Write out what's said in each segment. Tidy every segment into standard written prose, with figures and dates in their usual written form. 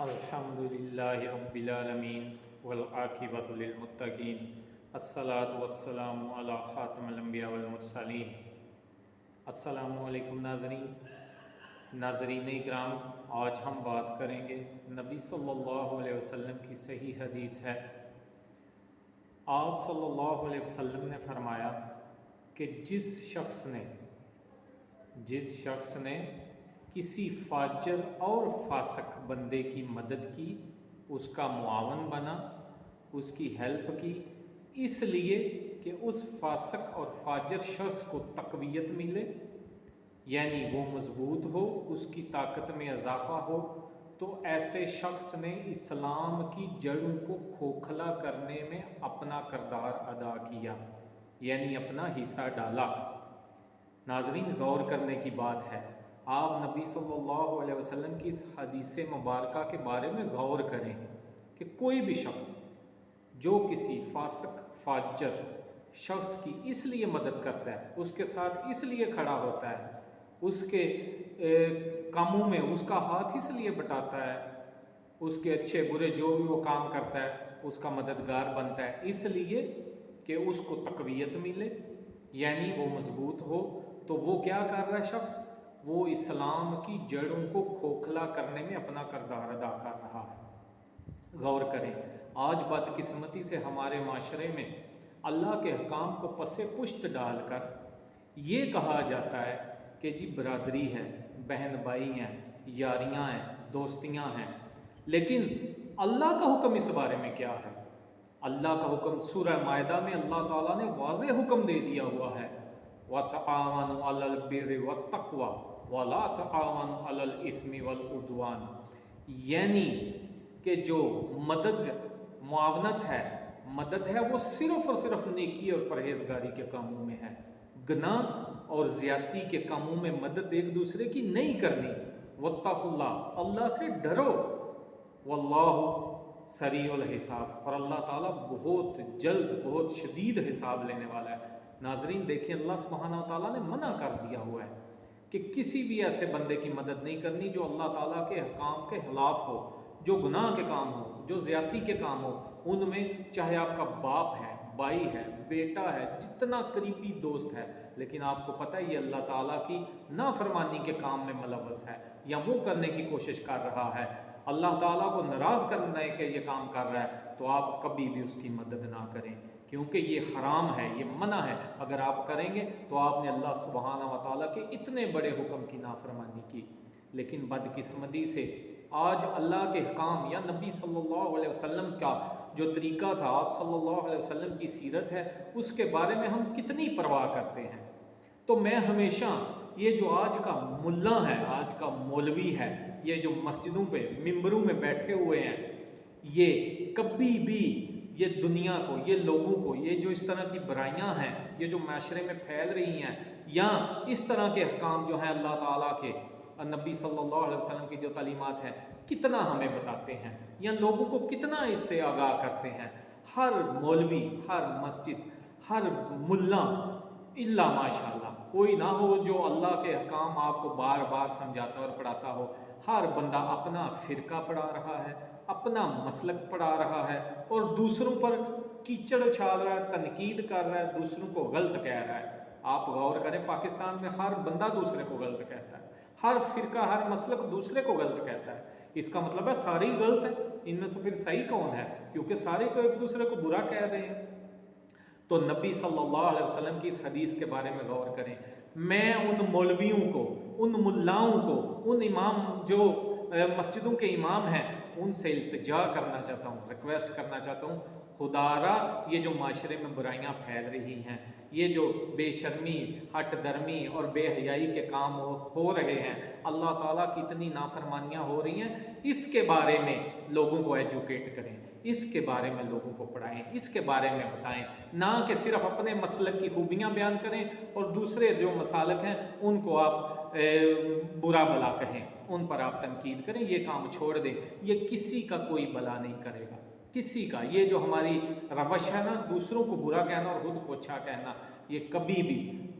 الحمدللہ رب العالمین والعاقبۃ للمتقین الصلاۃ والسلام علی خاتم الانبیاء والمرسلین۔ السلام علیکم ناظرین اکرام، آج ہم بات کریں گے نبی صلی اللہ علیہ وسلم کی صحیح حدیث ہے۔ آپ صلی اللہ علیہ وسلم نے فرمایا کہ جس شخص نے کسی فاجر اور فاسق بندے کی مدد کی، اس کا معاون بنا، اس کی ہیلپ کی، اس لیے کہ اس فاسق اور فاجر شخص کو تقویت ملے، یعنی وہ مضبوط ہو، اس کی طاقت میں اضافہ ہو، تو ایسے شخص نے اسلام کی جڑوں کو کھوکھلا کرنے میں اپنا کردار ادا کیا، یعنی اپنا حصہ ڈالا۔ ناظرین، غور کرنے کی بات ہے، آپ نبی صلی اللہ علیہ وسلم کی اس حدیث مبارکہ کے بارے میں غور کریں کہ کوئی بھی شخص جو کسی فاسق فاجر شخص کی اس لیے مدد کرتا ہے، اس کے ساتھ اس لیے کھڑا ہوتا ہے، اس کے کاموں میں اس کا ہاتھ اس لیے بٹاتا ہے، اس کے اچھے برے جو بھی وہ کام کرتا ہے اس کا مددگار بنتا ہے، اس لیے کہ اس کو تقویت ملے، یعنی وہ مضبوط ہو، تو وہ کیا کر رہا ہے شخص؟ وہ اسلام کی جڑوں کو کھوکھلا کرنے میں اپنا کردار ادا کر رہا ہے۔ غور کریں، آج بدقسمتی سے ہمارے معاشرے میں اللہ کے حکام کو پس پشت ڈال کر یہ کہا جاتا ہے کہ جی برادری ہے، بہن بھائی ہیں، یاریاں ہیں، دوستیاں ہیں، لیکن اللہ کا حکم اس بارے میں کیا ہے؟ اللہ کا حکم سورہ مائدہ میں اللہ تعالیٰ نے واضح حکم دے دیا ہوا ہے، وَتَعَاوَنُوا عَلَى الْبِرِّ وَالتَّقْوَىٰ وَلَا تَعَاوَنُوا عَلَى الْإِثْمِ وَالْعُدْوَانِ، یعنی کہ جو معاونت ہے، مدد ہے، وہ صرف اور صرف نیکی اور پرہیزگاری کے کاموں میں ہے، گناہ اور زیادتی کے کاموں میں مدد ایک دوسرے کی نہیں کرنی۔ وَاتَّقُوا اللَّهَ، اللہ سے ڈرو، وَاللَّهُ سریع الحساب، اور اللہ تعالیٰ بہت جلد بہت شدید حساب لینے والا ہے۔ ناظرین دیکھیں، اللہ سبحانہ تعالیٰ نے منع کر دیا ہوا ہے کہ کسی بھی ایسے بندے کی مدد نہیں کرنی جو اللہ تعالیٰ کے حکام کے خلاف ہو، جو گناہ کے کام ہو، جو زیادتی کے کام ہو، ان میں چاہے آپ کا باپ ہے، بھائی ہے، بیٹا ہے، جتنا قریبی دوست ہے، لیکن آپ کو پتہ ہے یہ اللہ تعالیٰ کی نافرمانی کے کام میں ملوث ہے یا وہ کرنے کی کوشش کر رہا ہے، اللہ تعالیٰ کو ناراض کرنے کے یہ کام کر رہا ہے، تو آپ کبھی بھی اس کی مدد نہ کریں، کیونکہ یہ حرام ہے، یہ منع ہے۔ اگر آپ کریں گے تو آپ نے اللہ سبحانہ و تعالیٰ کے اتنے بڑے حکم کی نافرمانی کی۔ لیکن بدقسمتی سے آج اللہ کے حکام یا نبی صلی اللہ علیہ وسلم کا جو طریقہ تھا، آپ صلی اللہ علیہ وسلم کی سیرت ہے، اس کے بارے میں ہم کتنی پرواہ کرتے ہیں۔ تو میں ہمیشہ یہ جو آج کا ملا ہے، آج کا مولوی ہے، یہ جو مسجدوں پہ ممبروں میں بیٹھے ہوئے ہیں، یہ کبھی بھی یہ دنیا کو، یہ لوگوں کو، یہ جو اس طرح کی برائیاں ہیں، یہ جو معاشرے میں پھیل رہی ہیں، یا اس طرح کے احکام جو ہیں اللہ تعالیٰ کے، نبی صلی اللہ علیہ وسلم کی جو تعلیمات ہیں، کتنا ہمیں بتاتے ہیں یا لوگوں کو کتنا اس سے آگاہ کرتے ہیں۔ ہر مولوی، ہر مسجد، ہر ملا الا ماشاءاللہ کوئی نہ ہو جو اللہ کے احکام آپ کو بار بار سمجھاتا اور پڑھاتا ہو۔ ہر بندہ اپنا فرقہ پڑھا رہا ہے، اپنا مسلک پڑھا رہا ہے، اور دوسروں پر کیچڑ اچھال رہا ہے، تنقید کر رہا ہے، دوسروں کو غلط کہہ رہا ہے۔ آپ غور کریں، پاکستان میں ہر بندہ دوسرے کو غلط کہتا ہے، ہر فرقہ، ہر مسلک دوسرے کو غلط کہتا ہے۔ اس کا مطلب ہے سارے ہی غلط ہیں، ان میں سے پھر صحیح کون ہے؟ کیونکہ سارے تو ایک دوسرے کو برا کہہ رہے ہیں۔ تو نبی صلی اللہ علیہ وسلم کی اس حدیث کے بارے میں غور کریں۔ میں ان مولویوں کو، ان ملاؤں کو، ان امام جو مسجدوں کے امام ہیں، ان سے التجا کرنا چاہتا ہوں، ریکویسٹ کرنا چاہتا ہوں، خدارا یہ جو معاشرے میں برائیاں پھیل رہی ہیں، یہ جو بے شرمی، ہٹ درمی اور بے حیائی کے کام ہو رہے ہیں، اللہ تعالیٰ کی اتنی نافرمانیاں ہو رہی ہیں، اس کے بارے میں لوگوں کو ایجوکیٹ کریں، اس کے بارے میں لوگوں کو پڑھائیں، اس کے بارے میں بتائیں، نہ کہ صرف اپنے مسلک کی خوبیاں بیان کریں اور دوسرے جو مسالک ہیں ان کو آپ برا بلا کہیں، ان پر آپ تنقید کریں۔ یہ کام چھوڑ دیں، یہ کسی کا کوئی بلا نہیں کرے گا، کسی کا۔ یہ جو ہماری روش ہے نا، دوسروں کو برا کہنا اور خود کو اچھا کہنا، یہ کبھی بھی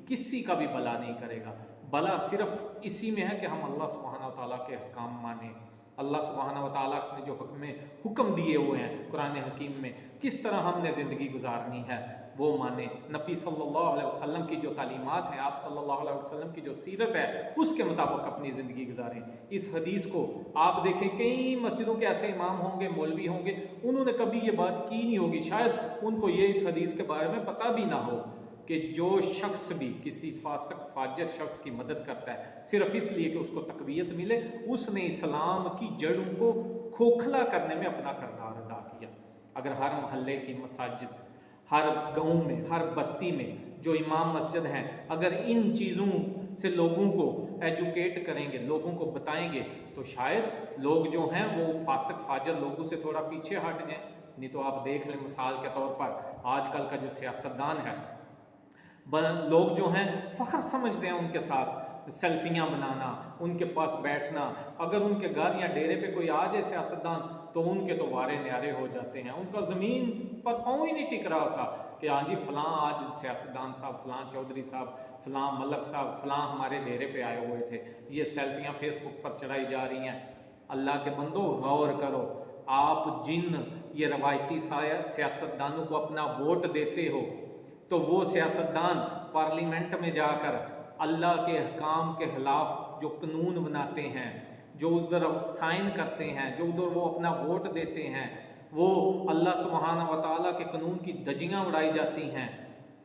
کسی کا بھی بلا نہیں کرے گا۔ بلا صرف اسی میں ہے کہ ہم اللہ سبحانہ تعالیٰ کے احکام مانیں، اللہ سبحانہ و تعالیٰ نے جو حکم دیے ہوئے ہیں قرآن حکیم میں، کس طرح ہم نے زندگی گزارنی ہے وہ مانیں۔ نبی صلی اللہ علیہ وسلم کی جو تعلیمات ہیں، آپ صلی اللہ علیہ وسلم کی جو سیرت ہے، اس کے مطابق اپنی زندگی گزاریں۔ اس حدیث کو آپ دیکھیں، کئی مسجدوں کے ایسے امام ہوں گے، مولوی ہوں گے، انہوں نے کبھی یہ بات کی نہیں ہوگی، شاید ان کو یہ اس حدیث کے بارے میں پتہ بھی نہ ہو کہ جو شخص بھی کسی فاسق فاجر شخص کی مدد کرتا ہے صرف اس لیے کہ اس کو تقویت ملے، اس نے اسلام کی جڑوں کو کھوکھلا کرنے میں اپنا کردار ادا کیا۔ اگر ہر محلے کی مساجد، ہر گاؤں میں، ہر بستی میں جو امام مسجد ہیں، اگر ان چیزوں سے لوگوں کو ایجوکیٹ کریں گے، لوگوں کو بتائیں گے، تو شاید لوگ جو ہیں وہ فاسق فاجر لوگوں سے تھوڑا پیچھے ہٹ جائیں۔ نہیں تو آپ دیکھ لیں مثال کے طور پر آج کل کا جو سیاستدان ہے، لوگ جو ہیں فخر سمجھتے ہیں ان کے ساتھ سیلفیاں بنانا، ان کے پاس بیٹھنا۔ اگر ان کے گھر یا ڈیرے پہ کوئی آ جائے سیاستدان تو ان کے تو وارے نیارے ہو جاتے ہیں، ان کا زمین پر پاؤں ہی نہیں ٹک رہا ہوتا کہ ہاں جی فلاں آج سیاستدان صاحب، فلاں چودھری صاحب، فلاں ملک صاحب، فلاں ہمارے ڈیرے پہ آئے ہوئے تھے۔ یہ سیلفیاں فیس بک پر چڑھائی جا رہی ہیں۔ اللہ کے بندو غور کرو، آپ جن یہ روایتی سیاستدانوں کو اپنا ووٹ دیتے ہو، تو وہ سیاستدان پارلیمنٹ میں جا کر اللہ کے احکام کے خلاف جو قانون بناتے ہیں، جو ادھر سائن کرتے ہیں، جو ادھر وہ اپنا ووٹ دیتے ہیں، وہ اللہ سبحانہ و تعالیٰ کے قانون کی دھجیاں اڑائی جاتی ہیں،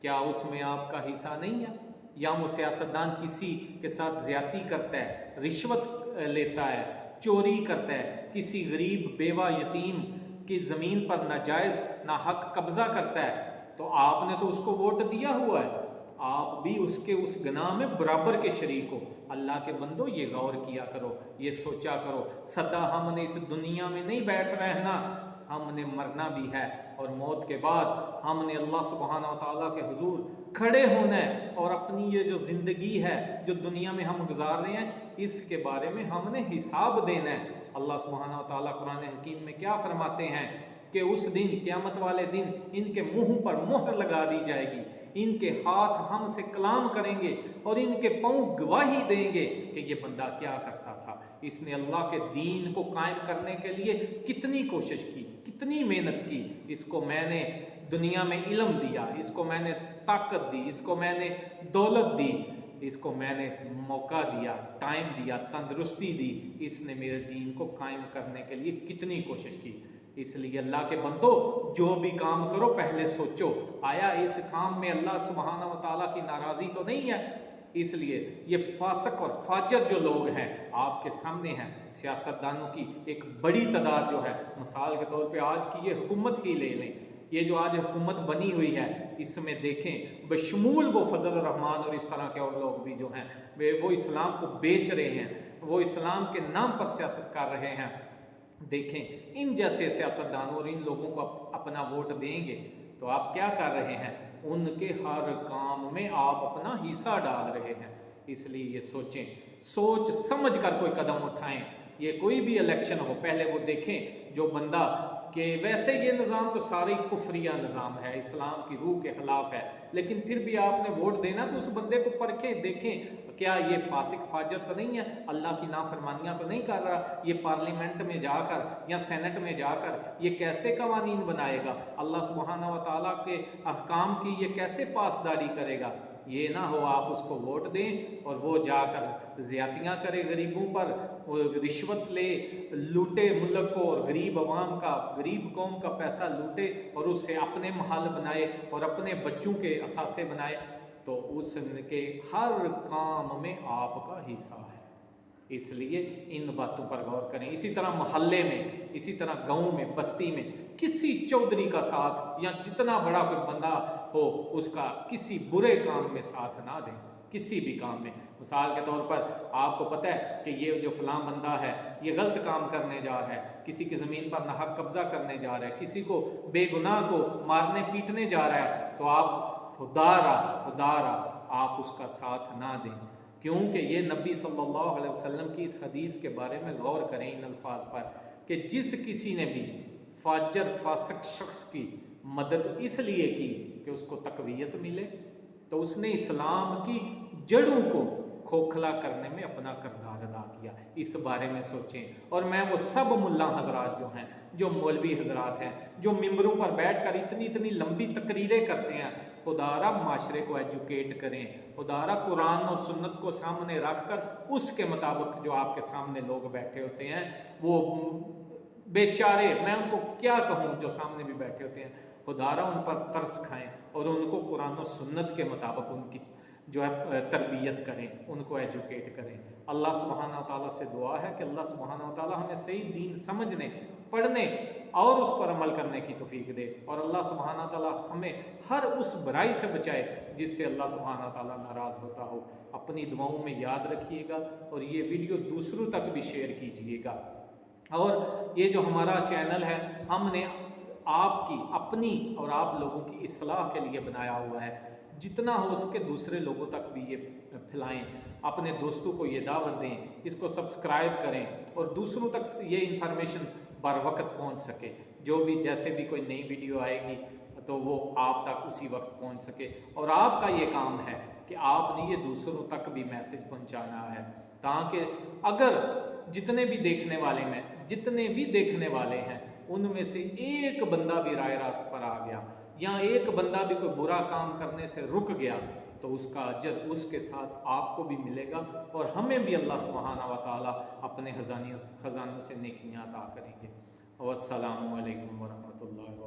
کیا اس میں آپ کا حصہ نہیں ہے؟ یا وہ سیاستدان کسی کے ساتھ زیادتی کرتا ہے، رشوت لیتا ہے، چوری کرتا ہے، کسی غریب بیوہ یتیم کی زمین پر ناجائز ناحق قبضہ کرتا ہے، تو آپ نے تو اس کو ووٹ دیا ہوا ہے، آپ بھی اس کے اس گناہ میں برابر کے شریک ہو۔ اللہ کے بندو یہ غور کیا کرو، یہ سوچا کرو، سدا ہم نے اس دنیا میں نہیں بیٹھ رہنا، ہم نے مرنا بھی ہے، اور موت کے بعد ہم نے اللہ سبحانہ و تعالیٰ کے حضور کھڑے ہونا ہے، اور اپنی یہ جو زندگی ہے جو دنیا میں ہم گزار رہے ہیں، اس کے بارے میں ہم نے حساب دینا ہے۔ اللہ سبحانہ و تعالیٰ قرآن حکیم میں کیا فرماتے ہیں کہ اس دن، قیامت والے دن، ان کے منہ پر مہر لگا دی جائے گی، ان کے ہاتھ ہم سے کلام کریں گے، اور ان کے پاؤں گواہی دیں گے کہ یہ بندہ کیا کرتا تھا، اس نے اللہ کے دین کو قائم کرنے کے لیے کتنی کوشش کی، کتنی محنت کی، اس کو میں نے دنیا میں علم دیا، اس کو میں نے طاقت دی، اس کو میں نے دولت دی، اس کو میں نے موقع دیا، ٹائم دیا، تندرستی دی، اس نے میرے دین کو قائم کرنے کے لیے کتنی کوشش کی۔ اس لیے اللہ کے بندو جو بھی کام کرو پہلے سوچو، آیا اس کام میں اللہ سبحانہ و تعالیٰ کی ناراضی تو نہیں ہے؟ اس لیے یہ فاسق اور فاجر جو لوگ ہیں آپ کے سامنے ہیں، سیاستدانوں کی ایک بڑی تعداد جو ہے، مثال کے طور پہ آج کی یہ حکومت ہی لے لیں، یہ جو آج حکومت بنی ہوئی ہے، اس میں دیکھیں بشمول وہ فضل الرحمان اور اس طرح کے اور لوگ بھی جو ہیں وہ اسلام کو بیچ رہے ہیں، وہ اسلام کے نام پر سیاست کر رہے ہیں۔ دیکھیں ان جیسے سیاستدانوں اور ان لوگوں کو اپنا ووٹ دیں گے تو آپ کیا کر رہے ہیں؟ ان کے ہر کام میں آپ اپنا حصہ ڈال رہے ہیں۔ اس لیے یہ سوچیں، سوچ سمجھ کر کوئی قدم اٹھائیں۔ یہ کوئی بھی الیکشن ہو، پہلے وہ دیکھیں جو بندہ کہ ویسے یہ نظام تو ساری کفریہ نظام ہے، اسلام کی روح کے خلاف ہے، لیکن پھر بھی آپ نے ووٹ دینا تو اس بندے کو پرکھیں، دیکھیں کیا یہ فاسق فاجر تو نہیں ہے، اللہ کی نافرمانیاں تو نہیں کر رہا، یہ پارلیمنٹ میں جا کر یا سینٹ میں جا کر یہ کیسے قوانین بنائے گا، اللہ سبحانہ و تعالیٰ کے احکام کی یہ کیسے پاسداری کرے گا۔ یہ نہ ہو آپ اس کو ووٹ دیں اور وہ جا کر زیادتیاں کرے غریبوں پر، رشوت لے، لوٹے ملک کو اور غریب عوام کا، غریب قوم کا پیسہ لوٹے اور اس سے اپنے محل بنائے اور اپنے بچوں کے اثاثے بنائے، تو اس کے ہر کام میں آپ کا حصہ ہے۔ اس لیے ان باتوں پر غور کریں۔ اسی طرح محلے میں، اسی طرح گاؤں میں، بستی میں کسی چودھری کا ساتھ یا جتنا بڑا کوئی بندہ ہو اس کا کسی برے کام میں ساتھ نہ دیں، کسی بھی کام میں۔ مثال کے طور پر آپ کو پتہ ہے کہ یہ جو فلاں بندہ ہے یہ غلط کام کرنے جا رہا ہے، کسی کی زمین پر ناحق قبضہ کرنے جا رہا ہے، کسی کو بے گناہ کو مارنے پیٹنے جا رہا ہے، تو آپ خدارا آپ اس کا ساتھ نہ دیں، کیونکہ یہ نبی صلی اللہ علیہ وسلم کی اس حدیث کے بارے میں غور کریں ان الفاظ پر کہ جس کسی نے بھی فاجر فاسق شخص کی مدد اس لیے کی کہ اس کو تقویت ملے، تو اس نے اسلام کی جڑوں کو کھوکھلا کرنے میں اپنا کردار ادا کیا۔ دیا, اس بارے میں سوچیں. اور میں وہ سب ملا حضرات جو ہیں, جو مولوی حضرات ہیں, جو ممبروں پر بیٹھ کر اتنی لمبی تقریریں کرتے ہیں, خدا را معاشرے کو ایجوکیٹ کریں, خدا را قرآن اور سنت کو سامنے رکھ کر اس کے مطابق جو آپ کے سامنے لوگ بیٹھے ہوتے ہیں, وہ بیچارے, میں ان کو کیا کہوں جو سامنے بھی بیٹھے ہوتے ہیں, خدا را ان پر ترس کھائیں اور ان کو قرآن و سنت کے مطابق ان کی جو ہے تربیت کریں, ان کو ایجوکیٹ کریں. اللہ سبحانہ و تعالیٰ سے دعا ہے کہ اللہ سبحانہ و تعالیٰ ہمیں صحیح دین سمجھنے, پڑھنے اور اس پر عمل کرنے کی توفیق دے, اور اللہ سبحانہ و تعالیٰ ہمیں ہر اس برائی سے بچائے جس سے اللہ سبحانہ و تعالیٰ ناراض ہوتا ہو. اپنی دعاؤں میں یاد رکھیے گا اور یہ ویڈیو دوسروں تک بھی شیئر کیجیے گا. اور یہ جو ہمارا چینل ہے, ہم نے آپ کی اپنی اور آپ لوگوں کی اصلاح کے لیے بنایا ہوا ہے. جتنا ہو سکے دوسرے لوگوں تک بھی یہ پھیلائیں, اپنے دوستوں کو یہ دعوت دیں, اس کو سبسکرائب کریں اور دوسروں تک یہ انفارمیشن بر وقت پہنچ سکے. جو بھی جیسے بھی کوئی نئی ویڈیو آئے گی تو وہ آپ تک اسی وقت پہنچ سکے. اور آپ کا یہ کام ہے کہ آپ نے یہ دوسروں تک بھی میسج پہنچانا ہے, تاکہ اگر جتنے بھی دیکھنے والے ہیں ان میں سے ایک بندہ بھی رائے راست پر آ گیا, یا ایک بندہ بھی کوئی برا کام کرنے سے رک گیا, تو اس کا اجر اس کے ساتھ آپ کو بھی ملے گا, اور ہمیں بھی اللہ سبحانہ و تعالیٰ اپنے خزانوں سے نیکیاں عطا کریں گے. والسلام علیکم ورحمۃ اللہ.